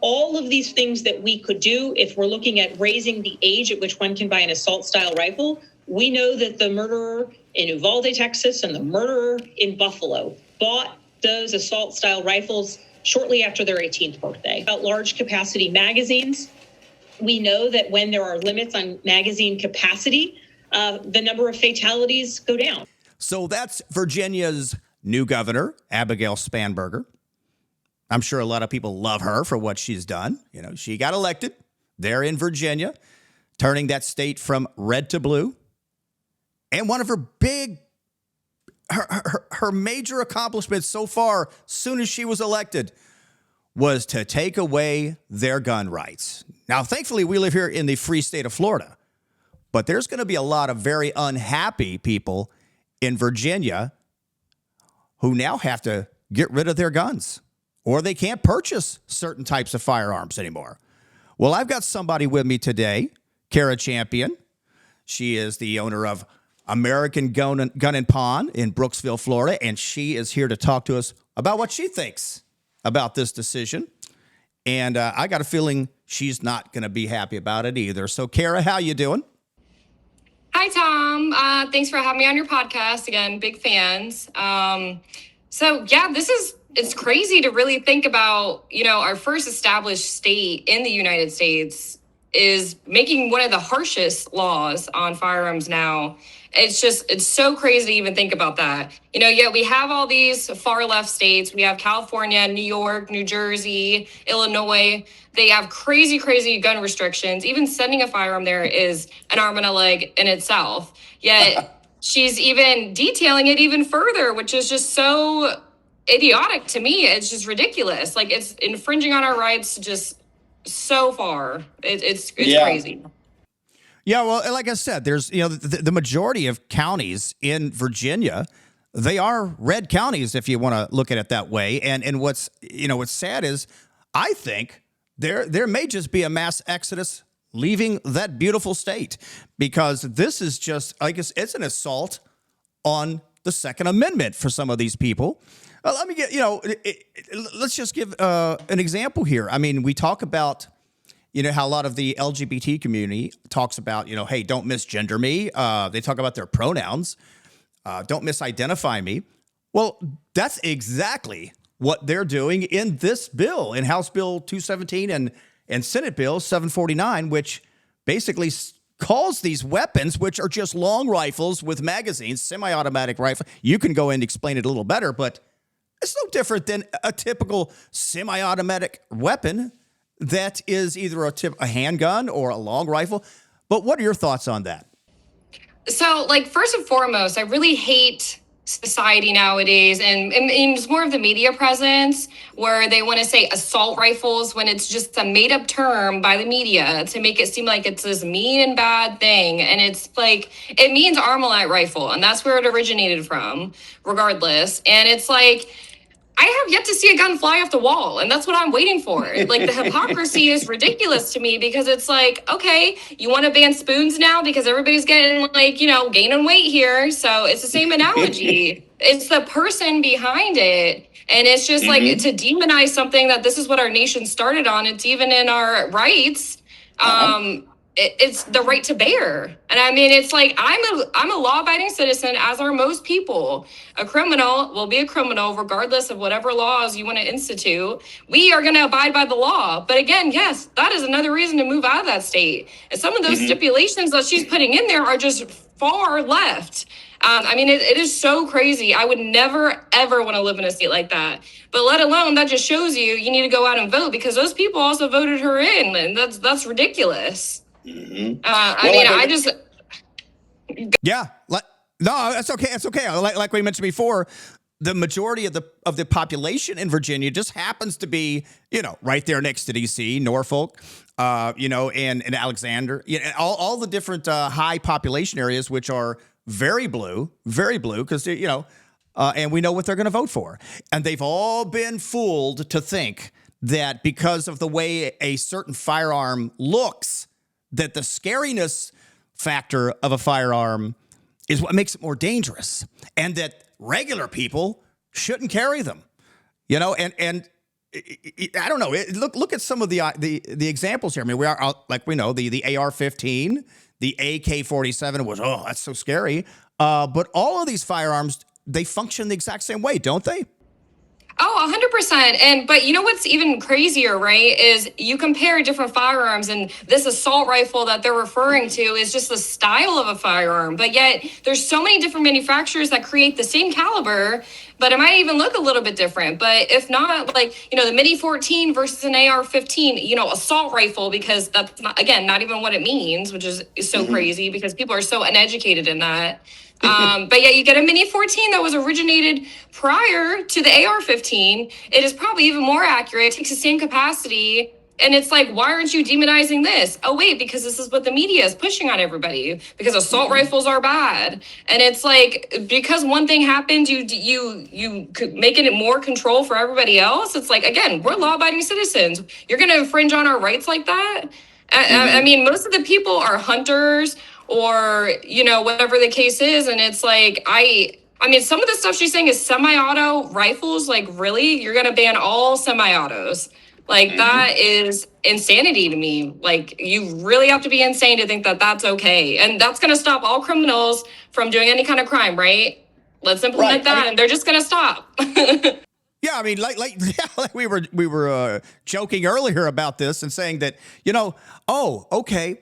all of these things that we could do if we're looking at raising the age at which one can buy an assault-style rifle. We know that the murderer in Uvalde, Texas, and the murderer in Buffalo bought those assault-style rifles shortly after their 18th birthday. About large capacity magazines, we know that when there are limits on magazine capacity, the number of fatalities go down. So that's Virginia's new governor, Abigail Spanberger. I'm sure a lot of people love her for what she's done. You know, she got elected there in Virginia, turning that state from red to blue. And one of her her major accomplishments so far, soon as she was elected, was to take away their gun rights. Now, thankfully, we live here in the free state of Florida, but there's going to be a lot of very unhappy people in Virginia who now have to get rid of their guns, or they can't purchase certain types of firearms anymore. Well, I've got somebody with me today, Kara Champion. She is the owner of American Gun and Pawn in Brooksville, Florida, and she is here to talk to us about what she thinks about this decision. And I got a feeling she's not going to be happy about it either. So, Kara, how you doing? Hi, Tom. Thanks for having me on your podcast. Again, big fans. It's crazy to really think about, our first established state in the United States is making one of the harshest laws on firearms now. It's so crazy to even think about that. Yet we have all these far left states. We have California, New York, New Jersey, Illinois. They have crazy, crazy gun restrictions. Even sending a firearm there is an arm and a leg in itself. Yet she's even detailing it even further, which is just so idiotic to me. It's just ridiculous. Like, it's infringing on our rights just so far. It's crazy. Yeah, well, like I said, there's, the majority of counties in Virginia, they are red counties, if you want to look at it that way. And what's sad is I think there may just be a mass exodus leaving that beautiful state, because this is just, I guess, it's an assault on the Second Amendment for some of these people. Let me get, let's just give an example here. I mean, we talk about, how a lot of the LGBT community talks about, hey, don't misgender me. They talk about their pronouns. Don't misidentify me. Well, that's exactly what they're doing in this bill, in House Bill 217 and Senate Bill 749, which basically calls these weapons, which are just long rifles with magazines, semi-automatic rifle. You can go in and explain it a little better, but it's no different than a typical semi-automatic weapon that is either a handgun or a long rifle. But what are your thoughts on that? So, first and foremost, I really hate society nowadays, and it's more of the media presence where they want to say assault rifles when it's just a made-up term by the media to make it seem like it's this mean and bad thing. And it's like, it means Armalite rifle, and that's where it originated from, regardless. And it's like, I have yet to see a gun fly off the wall, and that's what I'm waiting for. The hypocrisy is ridiculous to me, because it's like, okay, you want to ban spoons now because everybody's getting gaining weight here. So it's the same analogy. It's the person behind it. And it's just like, to demonize something that this is what our nation started on. It's even in our rights. It's the right to bear. And I mean, it's like, I'm a law-abiding citizen, as are most people. A criminal will be a criminal regardless of whatever laws you want to institute. We are going to abide by the law. But again, yes, that is another reason to move out of that state. And some of those stipulations that she's putting in there are just far left. It is so crazy. I would never, ever want to live in a state like that. But let alone, that just shows you need to go out and vote, because those people also voted her in. And that's ridiculous. Yeah, no, that's okay. It's okay. Like we mentioned before, the majority of the population in Virginia just happens to be, right there next to DC, Norfolk, and Alexander, all the different high population areas, which are very blue, because and we know what they're going to vote for, and they've all been fooled to think that because of the way a certain firearm looks, that the scariness factor of a firearm is what makes it more dangerous, and that regular people shouldn't carry them, and I don't know. Look at some of the examples here. I mean, we are like we know the AR-15, the AK-47 was that's so scary. But all of these firearms, they function the exact same way, don't they? Oh, 100%. But you know what's even crazier, right? Is you compare different firearms, and this assault rifle that they're referring to is just the style of a firearm. But yet there's so many different manufacturers that create the same caliber, but it might even look a little bit different. But if not, like, the Mini 14 versus an AR-15, assault rifle, because that's not, again, not even what it means, which is so crazy because people are so uneducated in that. But yeah, you get a Mini 14 that was originated prior to the AR-15. It is probably even more accurate. It takes the same capacity. And it's like, why aren't you demonizing this? Oh, wait, because this is what the media is pushing on everybody, because assault rifles are bad. And it's like, because one thing happened, you could make it more control for everybody else. It's like, again, we're law-abiding citizens. You're going to infringe on our rights like that? I mean, most of the people are hunters or, whatever the case is. And it's like, I mean, some of the stuff she's saying is semi-auto rifles. Like, really? You're going to ban all semi-autos? Like, that is insanity to me. Like, you really have to be insane to think that that's okay. And that's going to stop all criminals from doing any kind of crime, right? Let's implement that, and they're just going to stop. Yeah, I mean, like we were joking earlier about this and saying that, okay,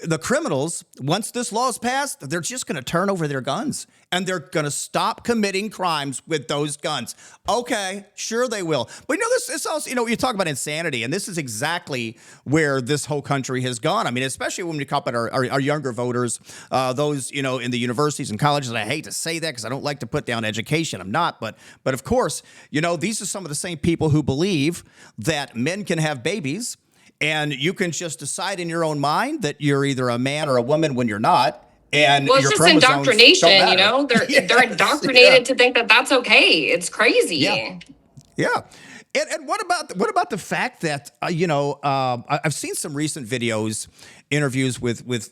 the criminals, once this law is passed, they're just going to turn over their guns and they're going to stop committing crimes with those guns. Okay, sure they will. But this also, you talk about insanity, and this is exactly where this whole country has gone. I mean, especially when we talk about our younger voters, those, in the universities and colleges. And I hate to say that because I don't like to put down education. I'm not. But of course, these are some of the same people who believe that men can have babies and you can just decide in your own mind that you're either a man or a woman when you're not. And well, it's just indoctrination, They're indoctrinated to think that that's okay. It's crazy. Yeah. And what about the fact that I've seen some recent interviews with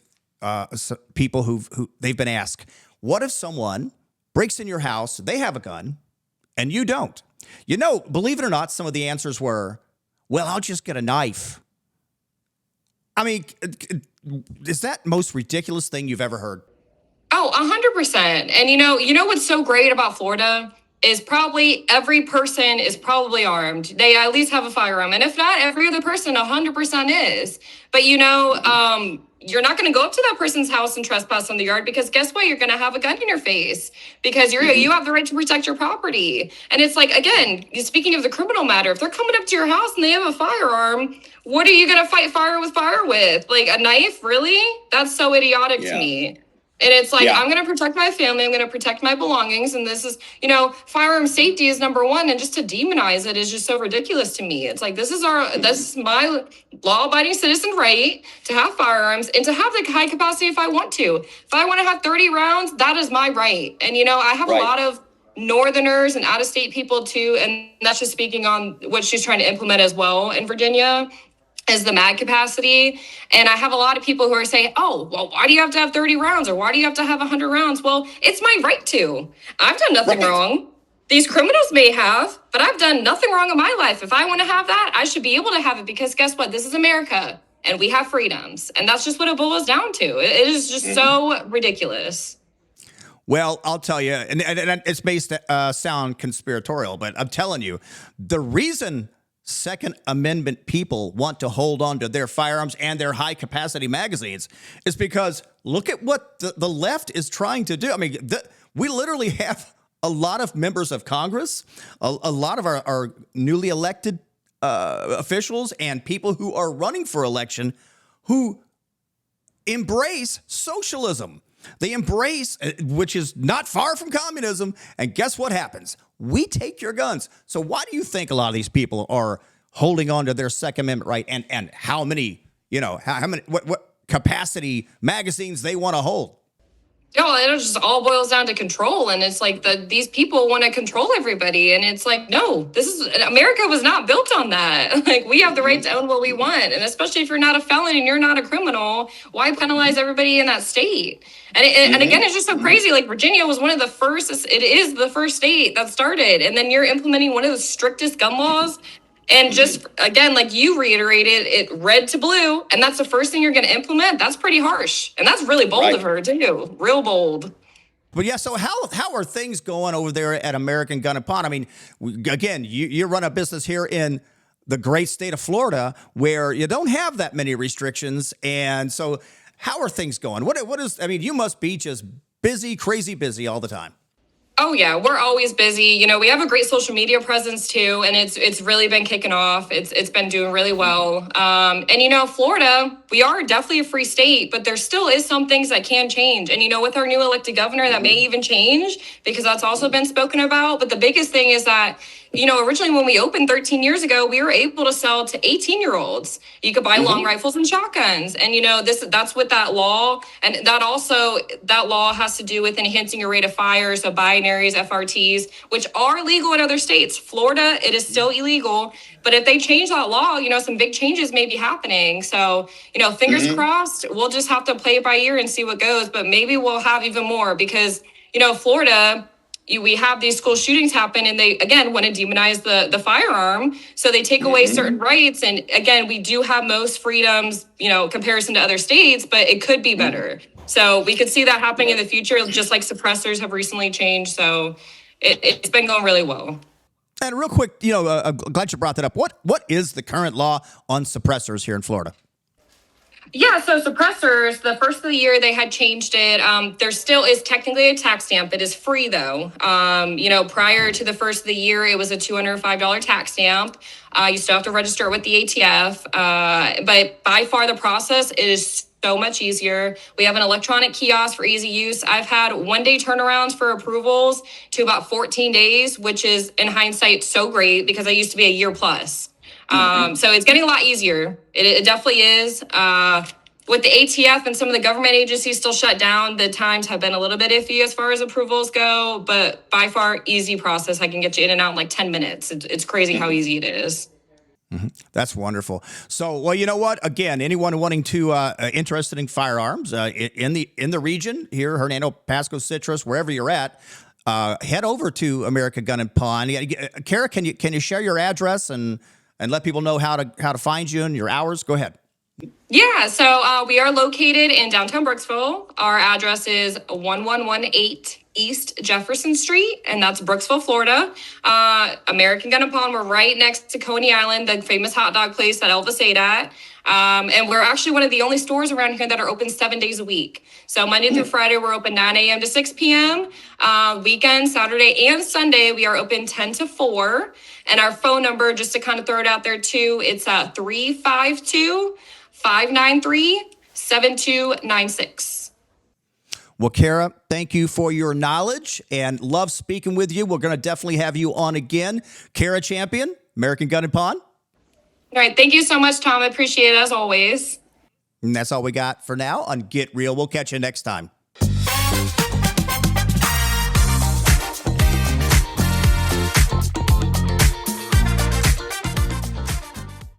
people who they've been asked, what if someone breaks in your house, they have a gun, and you don't? Believe it or not, some of the answers were, well, I'll just get a knife. I mean, is that most ridiculous thing you've ever heard? Oh, 100%. And you know what's so great about Florida is probably every person is probably armed. They at least have a firearm. And if not, every other person 100% is. But you're not going to go up to that person's house and trespass on the yard, because guess what? You're going to have a gun in your face because you have the right to protect your property. And it's like, again, speaking of the criminal matter, if they're coming up to your house and they have a firearm, what are you going to fight fire with? Like a knife? Really? That's so idiotic to me. And it's like, I'm going to protect my family. I'm going to protect my belongings. And this is, firearm safety is number one. And just to demonize it is just so ridiculous to me. It's like, this is my law-abiding citizen right to have firearms and to have the high capacity if I want to. If I want to have 30 rounds, that is my right. And, I have a lot of Northerners and out-of-state people too. And that's just speaking on what she's trying to implement as well in Virginia, is the mag capacity. And I have a lot of people who are saying, oh, well, why do you have to have 30 rounds? Or why do you have to have 100 rounds? Well, it's my right to. I've done nothing wrong. These criminals may have, but I've done nothing wrong in my life. If I want to have that, I should be able to have it, because guess what? This is America and we have freedoms. And that's just what it boils down to. It is just so ridiculous. Well, I'll tell you, and it's based sound conspiratorial, but I'm telling you, the reason Second Amendment people want to hold on to their firearms and their high-capacity magazines is because look at what the left is trying to do. I mean, we literally have a lot of members of Congress, a lot of our newly elected officials and people who are running for election who embrace socialism. They embrace, which is not far from communism, and guess what happens? We take your guns. So why do you think a lot of these people are holding on to their Second Amendment right, and how many, how many, what capacity magazines they want to hold? It just all boils down to control. And it's like these people want to control everybody. And it's like, no, America was not built on that. Like, we have the right to own what we want. And especially if you're not a felon and you're not a criminal, why penalize everybody in that state? And again, it's just so crazy. Like, Virginia was one of the first, it is the first state that started. And then you're implementing one of the strictest gun laws And just again, like you reiterated, it red to blue, and that's the first thing you're going to implement. That's pretty harsh, and that's really bold of her too. Real bold. But yeah, so how are things going over there at American Gun and Pawn? I mean, again, you run a business here in the great state of Florida where you don't have that many restrictions, and so how are things going? What is? I mean, you must be just busy, crazy busy all the time. Oh yeah, we're always busy. You know, we have a great social media presence too, and it's really been kicking off. It's been doing really well. And you know, Florida, we are definitely a free state, but there still is some things that can change. And you know, with our new elected governor, that may even change because that's also been spoken about. But the biggest thing is that, you know, originally when we opened 13 years ago, we were able to sell to 18-year-olds. You could buy long rifles and shotguns. And you know, that's with that law. And that law has to do with enhancing your rate of fire. So binaries, FRTs, which are legal in other states. Florida, it is still illegal. But if they change that law, you know, some big changes may be happening. So, you know, fingers crossed, we'll just have to play it by ear and see what goes. But maybe we'll have even more because, you know, Florida, we have these school shootings happen and they, again, want to demonize the firearm. So they take away certain rights. And again, we do have most freedoms, you know, comparison to other states, but it could be better. So we could see that happening in the future, just like suppressors have recently changed. So it's been going really well. And real quick, you know, I'm glad you brought that up. What is the current law on suppressors here in Florida? Yeah, so suppressors, the first of the year they had changed it. There still is technically a tax stamp. It is free though. You know, prior to the first of the year, it was a $205 tax stamp. You still have to register it with the ATF. But by far the process is so much easier. We have an electronic kiosk for easy use. I've had 1-day turnarounds for approvals to about 14 days, which is in hindsight so great because I used to be a year plus. So it's getting a lot easier. It definitely is. With the ATF and some of the government agencies still shut down, the times have been a little bit iffy as far as approvals go, but by far easy process. I can get you in and out in like 10 minutes. It's crazy how easy it is. That's wonderful. So, well, you know what? Again, anyone wanting to interested in firearms in the region here, Hernando, Pasco, Citrus, wherever you're at, head over to American Gun and Pawn. Kara, can you share your address and let people know how to find you and your hours? Go ahead. Yeah, so we are located in downtown Brooksville. Our address is 1118 East Jefferson Street, and that's Brooksville, Florida. American Gun and Pawn, we're right next to Coney Island, the famous hot dog place that Elvis ate at. And we're actually one of the only stores around here that are open 7 days a week. So Monday through Friday, we're open 9 a.m. to 6 p.m. Weekend, Saturday, and Sunday, we are open 10 to 4. And our phone number, just to kind of throw it out there too, it's 352-593-7296. Well, Kara, thank you for your knowledge and love speaking with you. We're going to definitely have you on again. Kara Champion, American Gun and Pawn. All right. Thank you so much, Tom. I appreciate it as always. And that's all we got for now on Get Real. We'll catch you next time.